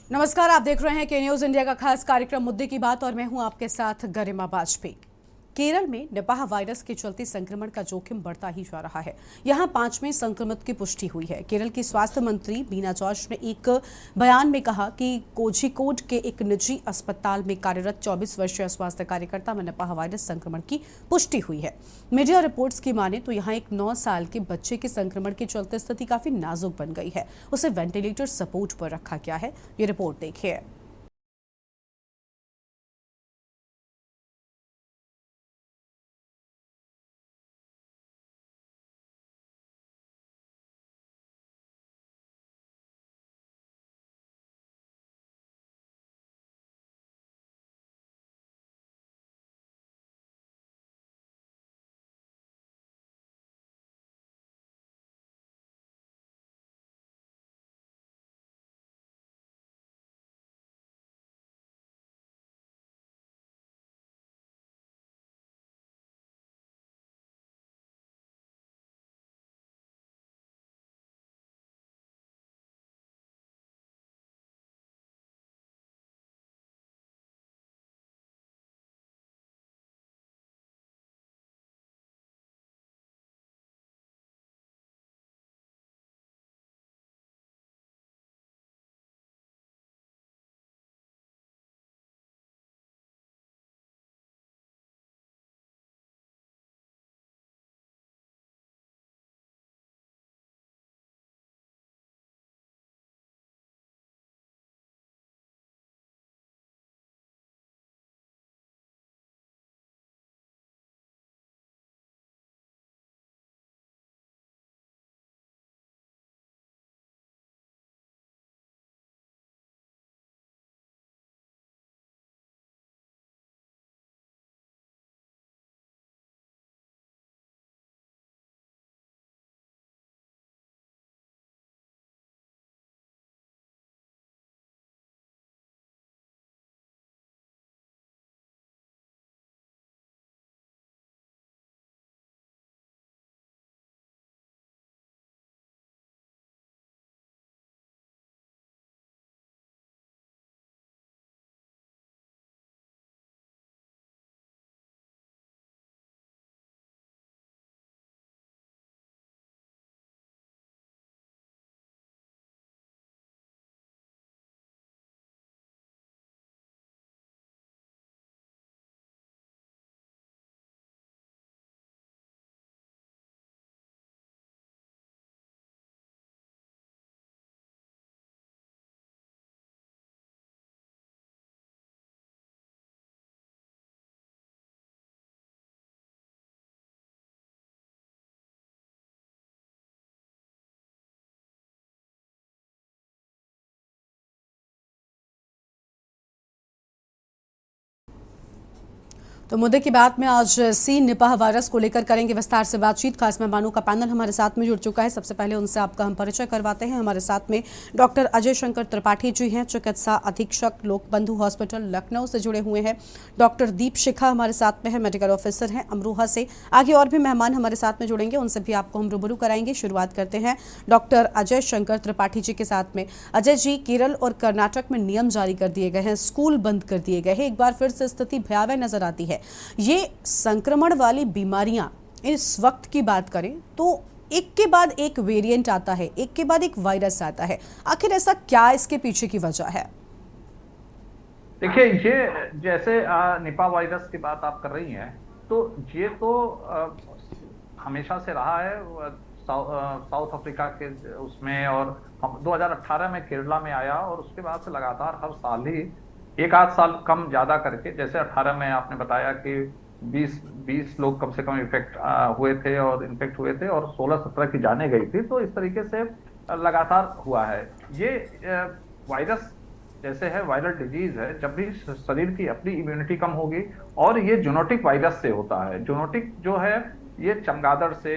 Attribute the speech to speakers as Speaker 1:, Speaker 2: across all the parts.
Speaker 1: नमस्कार, आप देख रहे हैं के न्यूज इंडिया का खास कार्यक्रम मुद्दे की बात और मैं हूं आपके साथ गरिमा वाजपेयी। केरल में निपाह वायरस के चलते संक्रमण का जोखिम बढ़ता ही जा रहा है। यहां 5वें संक्रमित की पुष्टि हुई है। केरल की स्वास्थ्य मंत्री बीना जॉर्ज ने एक बयान में कहा कि कोझिकोड के एक निजी अस्पताल में कार्यरत 24 वर्षीय स्वास्थ्य कार्यकर्ता में निपाह वायरस संक्रमण की पुष्टि हुई है। मीडिया रिपोर्ट्स की माने तो यहां एक 9 साल के बच्चे के संक्रमण के चलते स्थिति काफी नाजुक बन गई है। उसे वेंटिलेटर सपोर्ट पर रखा गया है। ये रिपोर्ट देखिए। तो मुद्दे की बात में आज सी निपाह वायरस को लेकर करेंगे विस्तार से बातचीत। खास मेहमानों का पैनल हमारे साथ में जुड़ चुका है। सबसे पहले उनसे आपका हम परिचय करवाते हैं। हमारे साथ में डॉक्टर अजय शंकर त्रिपाठी जी हैं, चिकित्सा अधीक्षक लोकबंधु हॉस्पिटल लखनऊ से जुड़े हुए हैं। डॉक्टर दीप शिखा हमारे साथ में है, मेडिकल ऑफिसर हैं अमरोहा से। आगे और भी मेहमान हमारे साथ में जुड़ेंगे, उनसे भी आपको हम रूबरू कराएंगे। शुरुआत करते हैं डॉक्टर अजय शंकर त्रिपाठी जी के साथ में। अजय जी, केरल और कर्नाटक में नियम जारी कर दिए गए हैं, स्कूल बंद कर दिए गए हैं, एक बार फिर से स्थिति भयावह नजर आती है। ये संक्रमण वाली बीमारियां इस वक्त की बात करें तो एक के बाद एक वेरिएंट आता है, एक के बाद एक वायरस आता है। आखिर ऐसा क्या इसके पीछे की वजह है?
Speaker 2: देखिए, ये जैसे निपा वायरस की बात आप कर रही हैं, तो ये तो हमेशा से रहा है। साउथ अफ्रीका के उसमें, और 2018 में केरला में आया, और उसके बाद से लगातार हर साल ही एक आध साल कम ज्यादा करके, जैसे 18 में आपने बताया कि 20 लोग कम से कम इफेक्ट हुए थे और इन्फेक्ट हुए थे, और 16-17 की जाने गई थी। तो इस तरीके से लगातार हुआ है। ये वायरस जैसे है, वायरल डिजीज है, जब भी शरीर की अपनी इम्यूनिटी कम होगी, और ये जूनोटिक वायरस से होता है। जूनोटिक जो है, ये चमगादड़ से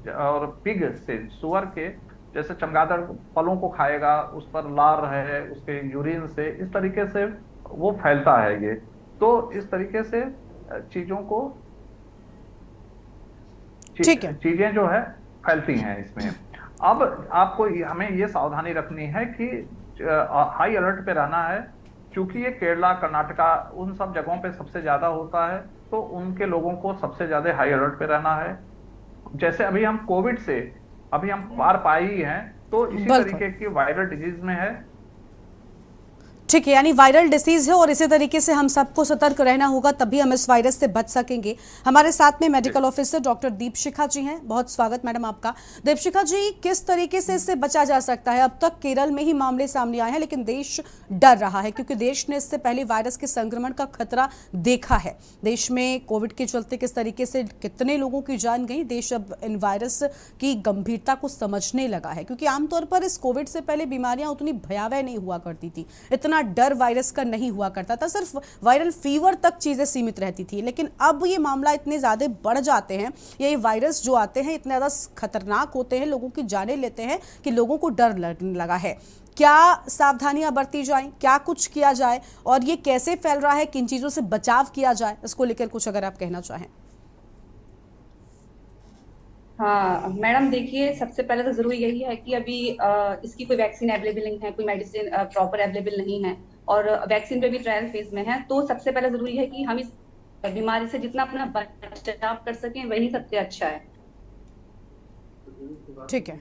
Speaker 2: और पिग से, सुअर के, जैसे चमगादड़ फलों को खाएगा, उस पर लार है उसके यूरिन से, इस तरीके से वो फैलता है ये। तो इस तरीके से चीजों को
Speaker 1: ठीक है।
Speaker 2: चीजें जो है फैलती हैं इसमें। अब आपको हमें ये सावधानी रखनी है कि हाई अलर्ट पे रहना है, क्योंकि ये केरला, कर्नाटका, उन सब जगहों पे सबसे ज्यादा होता है, तो उनके लोगों को सबसे ज्यादा हाई अलर्ट पे रहना है। जैसे अभी हम कोविड से अभी हम पार पाए ही हैं, तो इसी
Speaker 1: बिल्कुल
Speaker 2: तरीके की वायरल डिजीज में है।
Speaker 1: ठीक है, यानी वायरल डिसीज है और इसी तरीके से हम सबको सतर्क रहना होगा, तभी हम इस वायरस से बच सकेंगे। हमारे साथ में मेडिकल ऑफिसर डॉक्टर दीपशिखा जी हैं। बहुत स्वागत मैडम आपका। दीपशिखा जी, किस तरीके से इससे बचा जा सकता है? अब तक केरल में ही मामले सामने आए हैं, लेकिन देश डर रहा है क्योंकि देश ने इससे पहले वायरस के संक्रमण का खतरा देखा है। देश में कोविड के चलते किस तरीके से कितने लोगों की जान गई, देश अब इन वायरस की गंभीरता को समझने लगा है, क्योंकि आमतौर पर इस कोविड से पहले बीमारियां उतनी भयावह नहीं हुआ करती थी, इतना डर वायरस का नहीं हुआ करता था, सिर्फ वायरल फीवर तक चीजें सीमित रहती थी। लेकिन अब ये मामला इतने ज्यादा बढ़ जाते हैं, ये वायरस जो आते हैं इतने ज्यादा खतरनाक होते हैं, लोगों की जानें लेते हैं कि लोगों को डर लगने लगा है। क्या सावधानियां बरती जाएं, क्या कुछ किया जाए और ये कैसे फैल रहा है, किन चीजों से बचाव किया जाए, इसको लेकर कुछ अगर आप कहना चाहें।
Speaker 3: हाँ मैडम, देखिए सबसे पहले तो जरूरी यही है कि अभी इसकी कोई वैक्सीन अवेलेबल नहीं है, कोई मेडिसिन प्रॉपर अवेलेबल नहीं है और वैक्सीन पे भी ट्रायल फेज में है। तो सबसे पहले जरूरी है कि हम इस बीमारी से जितना अपना बचाव कर सकें वही सबसे अच्छा है।
Speaker 1: ठीक है,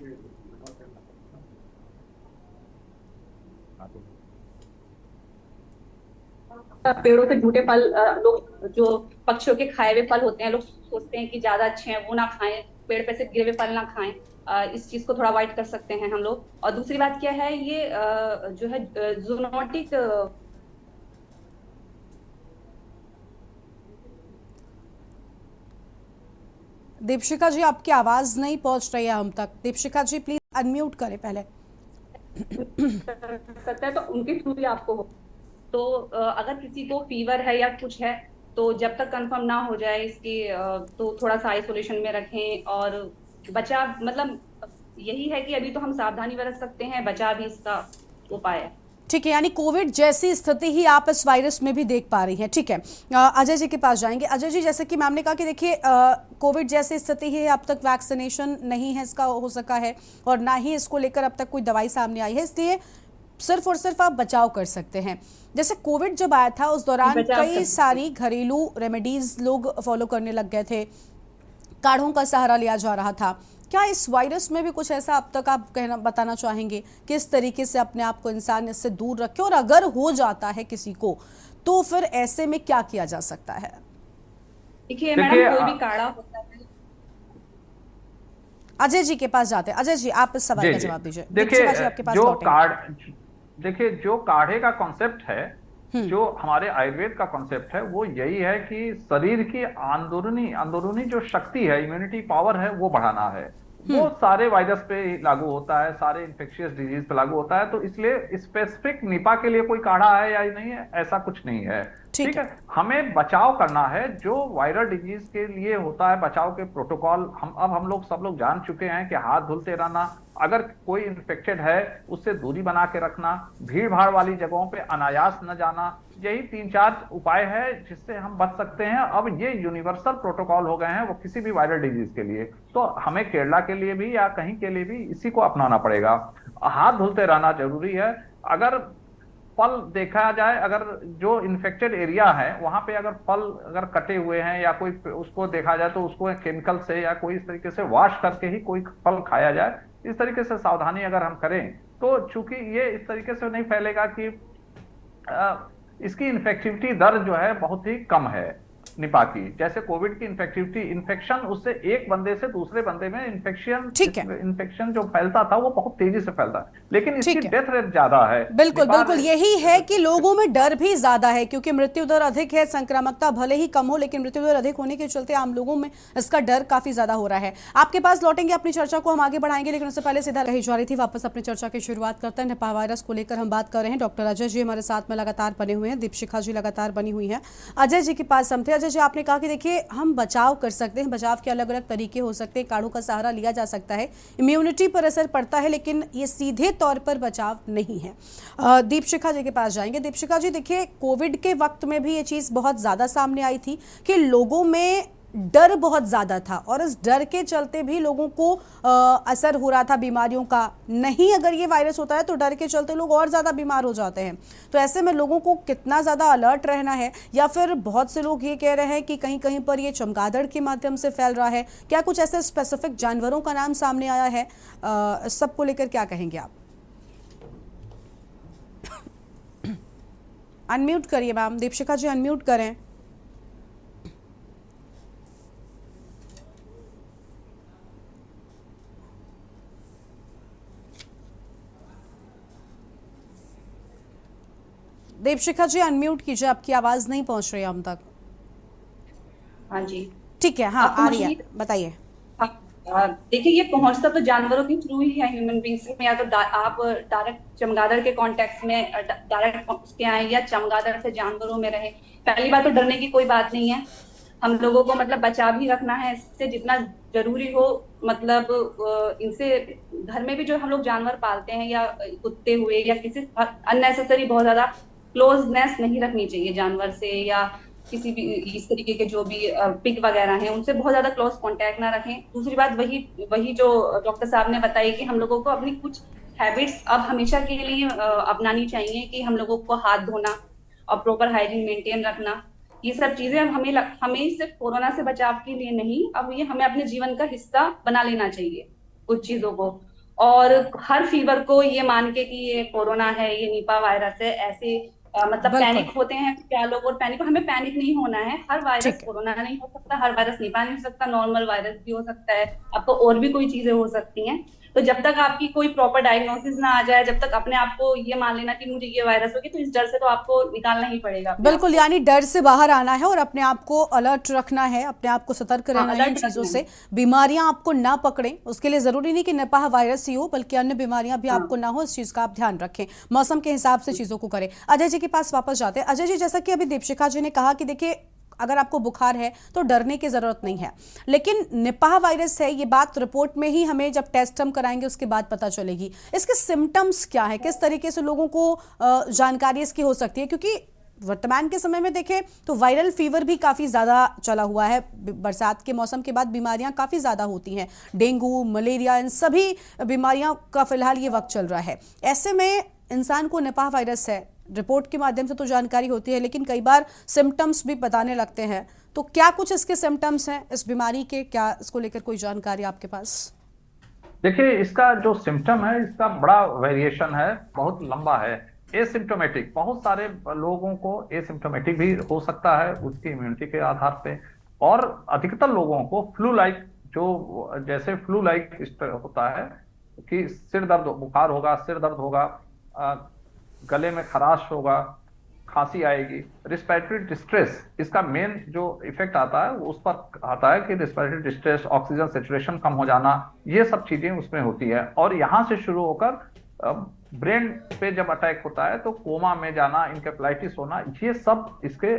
Speaker 3: पेड़ों से झूठे फल, लोग जो पक्षियों के खाए हुए फल होते हैं, लोग सोचते हैं कि ज्यादा अच्छे हैं, वो ना खाएं, पेड़ पे से गिरे हुए फल ना खाएं। इस चीज को थोड़ा अवॉइड कर सकते हैं हम लोग। और दूसरी बात क्या है, ये जो है जूनोटिक।
Speaker 1: दीपशिखा जी, आपकी आवाज नहीं पहुंच रही है हम तक। दीपशिखा जी प्लीज अनम्यूट करें पहले।
Speaker 3: सकता है तो उनके थ्रू भी आपको हो। तो अगर किसी को फीवर है या कुछ है, तो जब तक कंफर्म ना हो जाए इसकी, तो थोड़ा सा आइसोलेशन में रखें। और बचाव मतलब यही है कि अभी तो हम सावधानी बरत सकते हैं, बचाव भी इसका उपाय है।
Speaker 1: ठीक है, यानी कोविड जैसी स्थिति ही आप इस वायरस में भी देख पा रही हैं। ठीक है, अजय जी के पास जाएंगे। अजय जी, जैसे कि मैम ने कहा कि देखिए कोविड जैसी स्थिति है, अब तक वैक्सीनेशन नहीं है इसका हो सका है और ना ही इसको लेकर अब तक कोई दवाई सामने आई है, इसलिए सिर्फ और सिर्फ आप बचाव कर सकते हैं। जैसे कोविड जब आया था उस दौरान कई सारी घरेलू रेमेडीज लोग फॉलो करने लग गए थे, काढ़ों का सहारा लिया जा रहा था। क्या इस वायरस में भी कुछ ऐसा अब तक आप बताना चाहेंगे, किस तरीके से अपने आप को इंसान इससे दूर रखे, और अगर हो जाता है किसी को तो फिर ऐसे में क्या किया जा सकता है?
Speaker 3: देखिए मैडम, कोई भी काढ़ा होता है।
Speaker 1: अजय जी के पास जाते हैं। अजय जी, आप इस सवाल का जवाब दीजिए।
Speaker 2: देखिए, जो काढ़े का कॉन्सेप्ट है, जो हमारे आयुर्वेद का कॉन्सेप्ट है, वो यही है कि शरीर की अंदरूनी जो शक्ति है, इम्यूनिटी पावर है, वो बढ़ाना है। वो सारे वायरस पे लागू होता है, सारे इन्फेक्शियस डिजीज पे लागू होता है। तो इसलिए स्पेसिफिक निपा के लिए कोई काढ़ा है या नहीं है, ऐसा कुछ नहीं है। ठीक है, हमें बचाव करना है। जो वायरल डिजीज के लिए होता है बचाव के प्रोटोकॉल, हम लोग सब लोग जान चुके हैं कि हाथ धुलते रहना, अगर कोई इन्फेक्टेड है उससे दूरी बना के रखना, भीड़ भाड़ वाली जगहों पे अनायास न जाना, यही 3-4 उपाय है जिससे हम बच सकते हैं। अब ये यूनिवर्सल प्रोटोकॉल हो गए हैं वो किसी भी वायरल डिजीज के लिए। तो हमें केरला के लिए भी या कहीं के लिए भी इसी को अपनाना पड़ेगा। हाथ धुलते रहना जरूरी है। अगर फल देखा जाए, अगर जो इन्फेक्टेड एरिया है वहां पे अगर फल अगर कटे हुए हैं या कोई उसको देखा जाए, तो उसको केमिकल से या कोई इस तरीके से वॉश करके ही कोई फल खाया जाए। इस तरीके से सावधानी अगर हम करें तो चूंकि ये इस तरीके से नहीं फैलेगा कि इसकी इन्फेक्टिविटी दर जो है बहुत ही कम है निपा की। जैसे कोविड की इन्फेक्शन उससे एक बंदे से दूसरे बंदे में इन्फेक्शन जो फैलता था वो बहुत तेजी से फैलता है, लेकिन इसकी डेथ रेट ज्यादा है।
Speaker 1: बिल्कुल बिल्कुल, यही है कि लोगों में डर भी ज्यादा है, क्योंकि मृत्यु दर अधिक है, संक्रामकता भले ही कम हो लेकिन मृत्यु दर अधिक होने के चलते आम लोगों में इसका डर काफी ज्यादा हो रहा है। आपके पास लौटेंगे, अपनी चर्चा को हम आगे बढ़ाएंगे, लेकिन उससे पहले सीधा कही जा रही थी, वापस अपनी चर्चा की शुरुआत करते हैं। निपाह वायरस को लेकर हम बात कर रहे हैं। डॉक्टर अजय जी हमारे साथ में लगातार बने हुए हैं, दीपशिखा जी लगातार बनी हुई है। अजय जी के पास हम थे। अजय जी, आपने कहा कि देखिए हम बचाव कर सकते हैं, बचाव के अलग अलग तरीके हो सकते हैं, काढ़ों का सहारा लिया जा सकता है, इम्यूनिटी पर असर पड़ता है, लेकिन ये सीधे तौर पर बचाव नहीं है। दीपशिखा जी के पास जाएंगे। दीपशिखा जी, देखिए कोविड के वक्त में भी ये चीज़ बहुत ज़्यादा सामने आई थी कि लोगों में डर बहुत ज़्यादा था और इस डर के चलते भी लोगों को असर हो रहा था बीमारियों का। नहीं, अगर ये वायरस होता है तो डर के चलते लोग और ज़्यादा बीमार हो जाते हैं। तो ऐसे में लोगों को कितना ज़्यादा अलर्ट रहना है, या फिर बहुत से लोग ये कह रहे हैं कि कहीं कहीं पर ये चमगादड़ के माध्यम से फैल रहा है। क्या कुछ ऐसे स्पेसिफिक जानवरों का नाम सामने आया है? इस सब को लेकर क्या कहेंगे आप? अनम्यूट करिए मैम, दीपशिखा जी अनम्यूट करें। दीपशिखा जी अनम्यूट कीजिए, आपकी आवाज नहीं पहुंच रही है हम तक।
Speaker 3: हाँ जी,
Speaker 1: ठीक है, हाँ
Speaker 3: आपको
Speaker 1: आ रही है,
Speaker 3: मछली
Speaker 1: बताइए।
Speaker 3: देखिए, ये पहुंचता तो जानवरों के थ्रू ही है ह्यूमन बींग्स में। या तो आप डायरेक्ट चमगादड़ के कांटेक्ट में डायरेक्ट उसके आए, या चमगादड़ से जानवरों में रहे। पहली बात तो डरने की कोई बात नहीं है। हम लोगों को मतलब बचा भी रखना है इससे जितना जरूरी हो। मतलब इनसे घर में भी जो हम लोग जानवर पालते हैं, या कुत्ते हुए, या किसी अननेसेसरी बहुत ज्यादा क्लोजनेस नहीं रखनी चाहिए जानवर से, या किसी भी इस तरीके के जो भी पिग वगैरह हैं उनसे बहुत ज्यादा क्लोज कांटेक्ट ना रखें। दूसरी बात वही जो डॉक्टर साहब ने बताई कि हम लोगों को अपनी कुछ हैबिट्स अब हमेशा के लिए अपनानी चाहिए, कि हम लोगों को हाथ धोना और प्रॉपर हाइजीन मेंटेन रखना। ये सब चीजें अब हमें सिर्फ कोरोना से बचाव के लिए नहीं, अब ये हमें अपने जीवन का हिस्सा बना लेना चाहिए कुछ चीजों को। और हर फीवर को ये मान के कि ये कोरोना है, ये निपा वायरस है, ऐसे मतलब
Speaker 1: बिल्कुल,
Speaker 3: पैनिक होते हैं क्या लोग। और हमें पैनिक नहीं होना है। हर वायरस
Speaker 1: ठीक है।
Speaker 3: कोरोना नहीं हो सकता, हर वायरस निपा नहीं हो सकता, नॉर्मल वायरस भी हो सकता है, आपको और भी कोई चीजें हो सकती हैं। तो जब तक आपकी कोई प्रॉपर डायग्नोसिस ना आ जाए, जब तक अपने आप को ये मान लेना कि मुझे ये वायरस होगी, तो इस डर से तो आपको निकालना ही पड़ेगा अपने आप
Speaker 1: बिल्कुल,
Speaker 3: को।
Speaker 1: यानी डर से बाहर आना है और अपने आप को अलर्ट रखना है, अपने आप को सतर्क रहना है इन
Speaker 3: अलर्ट
Speaker 1: चीज़ों
Speaker 3: रखना
Speaker 1: से।
Speaker 3: है।
Speaker 1: बीमारियां आपको ना पकड़ें, उसके लिए ज़रूरी नहीं कि निपाह वायरस ही हो, बल्कि अन्य बीमारियां भी आपको ना हो, इस चीज़ का आप ध्यान रखें। मौसम के हिसाब से चीज़ों को करें। अजय जी के पास वापस जाते हैं। अजय जी, जैसा कि अभी दीपशिखा जी ने कहा कि देखिए, अगर आपको बुखार है तो डरने की ज़रूरत नहीं है, लेकिन निपाह वायरस है ये बात रिपोर्ट में ही हमें जब टेस्ट हम कराएंगे उसके बाद पता चलेगी। इसके सिम्टम्स क्या है, किस तरीके से लोगों को जानकारी इसकी हो सकती है? क्योंकि वर्तमान के समय में देखें तो वायरल फीवर भी काफ़ी ज़्यादा चला हुआ है। बरसात के मौसम के बाद बीमारियां काफ़ी ज़्यादा होती हैं, डेंगू, मलेरिया, इन सभी बीमारियां का फिलहाल ये वक्त चल रहा है। ऐसे में इंसान को निपाह वायरस है, रिपोर्ट के माध्यम से तो जानकारी होती है, लेकिन कई बार सिम्टम्स भी बताने लगते हैं। तो क्या कुछ इसके सिम्टम्स हैं इस बीमारी के? क्या इसको लेकर कोई जानकारी आपके पास?
Speaker 2: देखिए, इसका जो सिम्टम है इसका बड़ा वेरिएशन है, बहुत लंबा है। एसिम्टोमेटिक, बहुत सारे लोगों को एसिम्टोमेटिक भी हो सकता है उसकी इम्यूनिटी के आधार पे, और अधिकतर लोगों को फ्लू लाइक, जो जैसे फ्लू लाइक होता है कि सिर दर्द, बुखार होगा, सिर दर्द होगा, गले में खराश होगा, खांसी आएगी, रिस्पिरेटरी डिस्ट्रेस, इसका मेन जो इफेक्ट आता है वो उस पर आता है कि रिस्पिरेटरी डिस्ट्रेस, ऑक्सीजन सेचुरेशन कम हो जाना, ये सब चीजें उसमें होती है। और यहां से शुरू होकर ब्रेन पे जब अटैक होता है तो कोमा में जाना, इंकेफेलाइटिस होना, ये सब इसके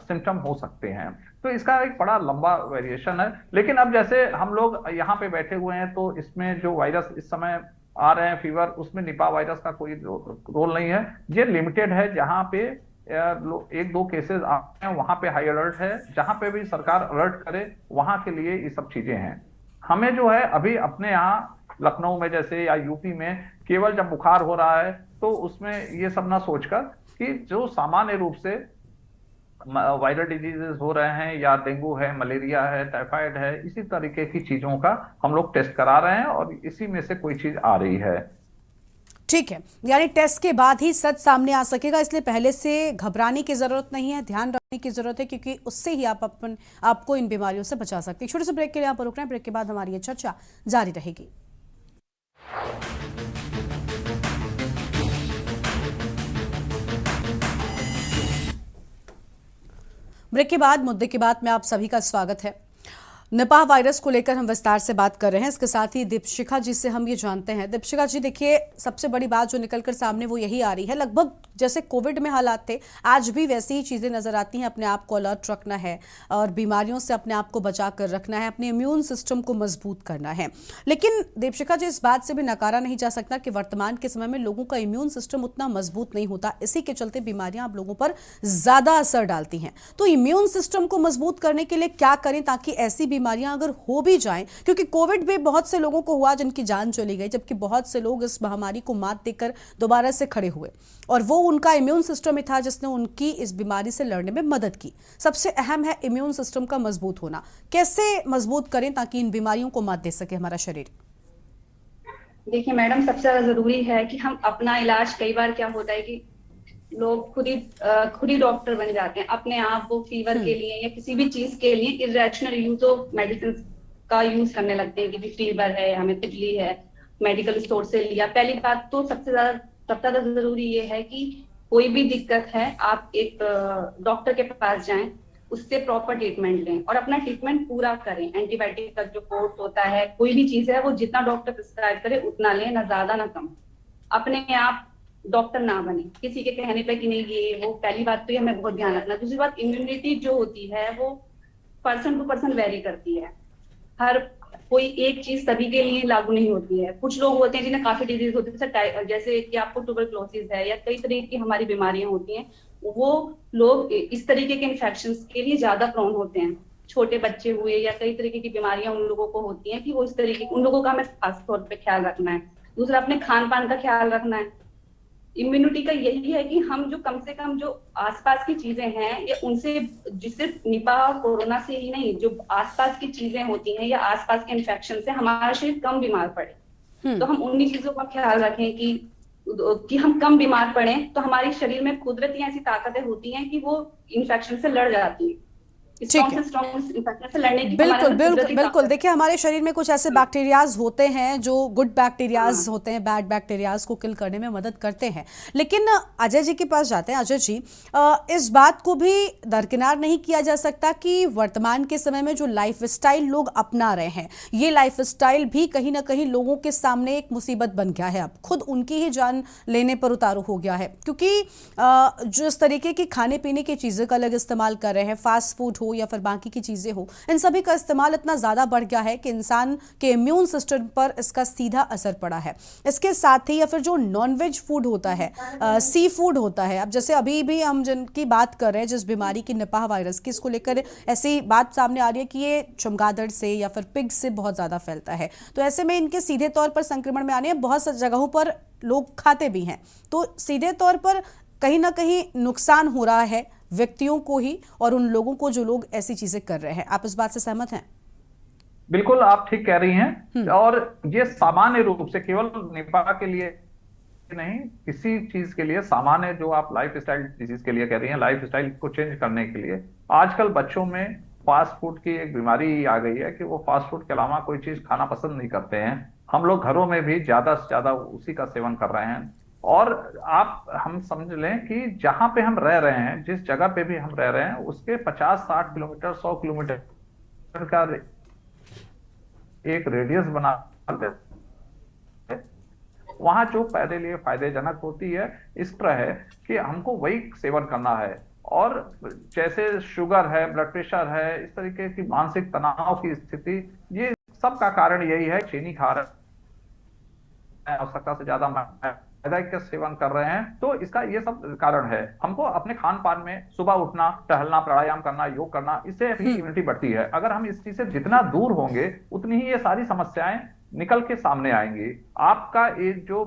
Speaker 2: सिम्टम हो सकते हैं। तो इसका एक बड़ा लंबा वेरिएशन है। लेकिन अब जैसे हम लोग यहाँ पे बैठे हुए हैं तो इसमें जो वायरस इस समय आ रहे हैं फीवर, उसमें निपा वायरस का कोई रोल नहीं है। ये लिमिटेड है, जहां पे एक दो केसेस आते हैं वहां पे हाई अलर्ट है, जहां पे भी सरकार अलर्ट करे वहां के लिए ये सब चीजें हैं। हमें जो है अभी अपने यहाँ लखनऊ में जैसे या यूपी में केवल जब बुखार हो रहा है तो उसमें ये सब ना सोचकर कि जो सामान्य रूप से वायरल डिजीजेस हो रहे हैं, या डेंगू है, मलेरिया है, टाइफाइड है, इसी तरीके की चीजों का हम लोग टेस्ट करा रहे हैं और इसी में से कोई चीज आ रही है।
Speaker 1: ठीक है, यानी टेस्ट के बाद ही सच सामने आ सकेगा, इसलिए पहले से घबराने की जरूरत नहीं है, ध्यान रखने की जरूरत है, क्योंकि उससे ही आपको इन बीमारियों से बचा सकते हैं। छोटे से ब्रेक के लिए यहाँ पर रुक रहे हैं, ब्रेक के बाद हमारी ये चर्चा जारी रहेगी। ब्रेक के बाद मुद्दे की बात में आप सभी का स्वागत है। निपाह वायरस को लेकर हम विस्तार से बात कर रहे हैं। इसके साथ ही दीपशिखा जी से हम ये जानते हैं। दीपशिखा जी, देखिए, सबसे बड़ी बात जो निकलकर सामने वो यही आ रही है, लगभग जैसे कोविड में हालात थे आज भी वैसी ही चीजें नजर आती हैं। अपने आप को अलर्ट रखना है और बीमारियों से अपने आप को बचा कर रखना है, अपने इम्यून सिस्टम को मजबूत करना है। लेकिन दीपशिखा जी, इस बात से भी नकारा नहीं जा सकता कि वर्तमान के समय में लोगों का इम्यून सिस्टम उतना मजबूत नहीं होता। इसी के चलते बीमारियां आप लोगों पर ज्यादा असर डालती हैं। तो इम्यून सिस्टम को मजबूत करने के लिए क्या करें ताकि ऐसी बीमारियां अगर हो भी जाएं, क्योंकि कोविड भी बहुत से लोगों को हुआ जिनकी जान चली गई, जबकि बहुत से लोग इस महामारी को मात देकर दोबारा से खड़े हुए, और वो उनका इम्यून सिस्टम ही था जिसने उनकी इस बीमारी से लड़ने में मदद की। सबसे अहम है इम्यून सिस्टम का मजबूत होना। कैसे मजबूत करें ताकि इन बीमारियों को मात दे सके हमारा शरीर?
Speaker 3: देखिए मैडम, सबसे ज्यादा जरूरी है कि हम अपना इलाज, कई बार क्या होता है कि लोग खुद ही डॉक्टर बन जाते हैं अपने आप। वो फीवर के लिए या किसी भी चीज के लिए इरेशनल यूज ऑफ मेडिसिन का यूज करने लगते हैं कि फीवर है, हमें तितली है, मेडिकल स्टोर से लिया। पहली बात तो सबसे ज्यादा जरूरी ये है कि कोई भी दिक्कत है आप एक डॉक्टर के पास जाएं, उससे प्रॉपर ट्रीटमेंट लें और अपना ट्रीटमेंट पूरा करें। एंटीबायोटिक का जो कोर्स होता है, कोई भी चीज है, वो जितना डॉक्टर प्रिस्क्राइब करे उतना लें, ना ज्यादा ना कम। अपने आप डॉक्टर ना बने किसी के कहने पे कि नहीं ये वो। पहली बात तो ये हमें बहुत ध्यान रखना। दूसरी बात, इम्यूनिटी जो होती है वो पर्सन टू पर्सन वेरी करती है। हर कोई एक चीज सभी के लिए लागू नहीं होती है। कुछ लोग होते हैं जिन्हें काफी डिजीज होती है, जैसे कि आपको ट्यूबरक्लोसिस है या कई तरह की हमारी बीमारियां होती हैं, वो लोग इस तरीके के इन्फेक्शन के लिए ज्यादा प्रोन होते हैं। छोटे बच्चे हुए या कई तरीके की बीमारियां उन लोगों को होती हैं कि वो इस तरीके, उन लोगों का हमें खास तौर पर ख्याल रखना है। दूसरा, अपने खान पान का ख्याल रखना है। इम्यूनिटी का यही है कि हम जो कम से कम जो आसपास की चीजें हैं या उनसे, जिससे निपाह कोरोना से ही नहीं, जो आसपास की चीजें होती हैं या आसपास के इन्फेक्शन से हमारा शरीर कम बीमार पड़े। तो हम उन्हीं चीजों का ख्याल रखें कि हम कम बीमार पड़े। तो हमारी शरीर में कुदरती ऐसी ताकतें होती हैं कि वो इन्फेक्शन से लड़ जाती है।
Speaker 1: बिल्कुल बिल्कुल बिल्कुल। देखिए, हमारे शरीर में कुछ ऐसे बैक्टीरियाज होते हैं जो गुड बैक्टीरियाज होते हैं, बैड बैक्टीरियाज को किल करने में मदद करते हैं। लेकिन अजय जी के पास जाते हैं। अजय जी, इस बात को भी दरकिनार नहीं किया जा सकता कि वर्तमान के समय में जो लाइफस्टाइल लोग अपना रहे हैं, ये लाइफस्टाइल भी कहीं ना कहीं लोगों के सामने एक मुसीबत बन गया है। अब खुद उनकी ही जान लेने पर उतारू हो गया है, क्योंकि जिस तरीके की खाने पीने की चीज़ें का अलग इस्तेमाल कर रहे हैं, फास्ट फूड हो या फिर बाकी की चीजें हो, इन सभी का इस्तेमाल इतना ज्यादा बढ़ गया है कि इंसान के इम्यून सिस्टम पर इसका सीधा असर पड़ा है। इसके साथ ही या फिर जो नॉनवेज फूड होता है, सी फूड होता है, अब जैसे अभी भी हम जिनकी बात कर रहे हैं, जिस बीमारी की, निपाह वायरस की, इसको लेकर ऐसी बात सामने आ रही है कि ये चमगादड़ से या फिर पिग से बहुत ज्यादा फैलता है। तो ऐसे में इनके सीधे तौर पर संक्रमण में आने हैं, बहुत सी जगहों पर लोग खाते भी हैं, तो सीधे तौर पर कहीं ना कहीं नुकसान हो रहा है व्यक्तियों को ही और उन लोगों को जो लोग ऐसी चीजें कर रहे हैं। आप इस बात से सहमत हैं?
Speaker 2: बिल्कुल, आप ठीक कह रही हैं। और ये सामान्य रूप से केवल निपाह के लिए नहीं, किसी चीज के लिए सामान्य, जो आप लाइफ स्टाइल डिजीज के लिए कह रही हैं, लाइफ स्टाइल को चेंज करने के लिए आजकल बच्चों में फास्ट फूड की एक बीमारी आ गई है कि वो फास्ट फूड के अलावा कोई चीज खाना पसंद नहीं करते हैं। हम लोग घरों में भी ज्यादा से ज्यादा उसी का सेवन कर रहे हैं। और हम समझ लें कि जहां पे हम रह रहे हैं, जिस जगह पे भी हम रह रहे हैं, उसके 50-60 किलोमीटर, 100 किलोमीटर का एक रेडियस बना देते, वहां जो पैदे लिए फायदेजनक होती है, इस तरह है कि हमको वही सेवन करना है। और जैसे शुगर है, ब्लड प्रेशर है, इस तरीके की मानसिक तनाव की स्थिति, ये सब का कारण यही है। चीनी खा रहे हैं, आवश्यकता से ज्यादा मैदा का सेवन कर रहे हैं, तो इसका ये सब कारण है। हमको अपने खान पान में सुबह उठना, टहलना, प्राणायाम करना, योग करना, इससे भी इम्यूनिटी बढ़ती है। अगर हम इस चीज से जितना दूर होंगे उतनी ही ये सारी समस्याएं निकल के सामने आएंगी। आपका ये जो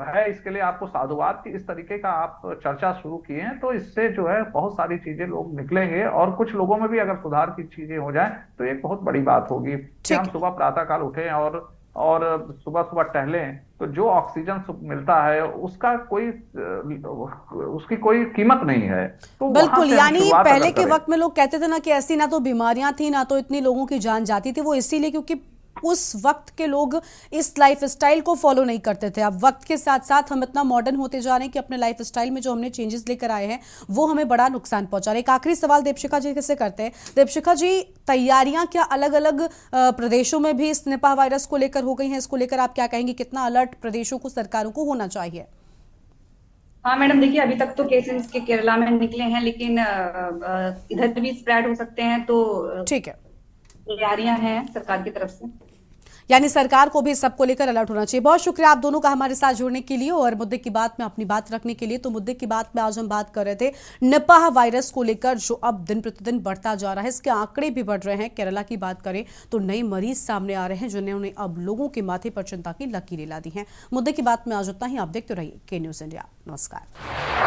Speaker 2: है, इसके लिए आपको साधुवाद की इस तरीके का आप चर्चा शुरू किए हैं, तो इससे जो है बहुत सारी चीजें लोग निकलेंगे और कुछ लोगों में भी अगर सुधार की चीजें हो जाए तो एक बहुत बड़ी बात होगी कि हम सुबह प्रातः काल उठें और सुबह सुबह टहलें, तो जो ऑक्सीजन मिलता है उसकी कोई कीमत नहीं है। तो
Speaker 1: बिल्कुल, यानी पहले के वक्त में लोग कहते थे ना कि ऐसी ना तो बीमारियां थी, ना तो इतनी लोगों की जान जाती थी, वो इसीलिए क्योंकि उस वक्त के लोग इस लाइफ स्टाइल को फॉलो नहीं करते थे। अब वक्त के साथ साथ हम इतना मॉडर्न होते जा रहे हैं कि अपने लाइफ स्टाइल में जो हमने चेंजेस लेकर आए हैं वो हमें बड़ा नुकसान पहुंचा रहे हैं। एक आखिरी सवाल दीपशिखा जी से करते हैं। दीपशिखा जी, तैयारियां क्या अलग अलग प्रदेशों में भी इस निपाह वायरस को लेकर हो गई हैं? इसको लेकर आप क्या कहेंगे? कितना अलर्ट प्रदेशों को, सरकारों को होना चाहिए?
Speaker 3: हाँ मैडम, देखिए अभी तक तो केसेस के केरला में निकले हैं, लेकिन इधर भी स्प्रेड हो सकते हैं, तो
Speaker 1: ठीक है,
Speaker 3: तैयारियां हैं सरकार की तरफ से।
Speaker 1: यानी सरकार को भी सबको लेकर अलर्ट होना चाहिए। बहुत शुक्रिया आप दोनों का हमारे साथ जुड़ने के लिए और मुद्दे की बात में अपनी बात रखने के लिए। तो मुद्दे की बात में आज हम बात कर रहे थे निपाह वायरस को लेकर, जो अब दिन प्रतिदिन बढ़ता जा रहा है। इसके आंकड़े भी बढ़ रहे हैं। केरला की बात करें तो नए मरीज सामने आ रहे हैं जिन्होंने अब लोगों के माथे पर चिंता की लकीरें ला दी हैं। मुद्दे की बात में आज उतना ही। आप देखते रहिए के न्यूज़ इंडिया। नमस्कार।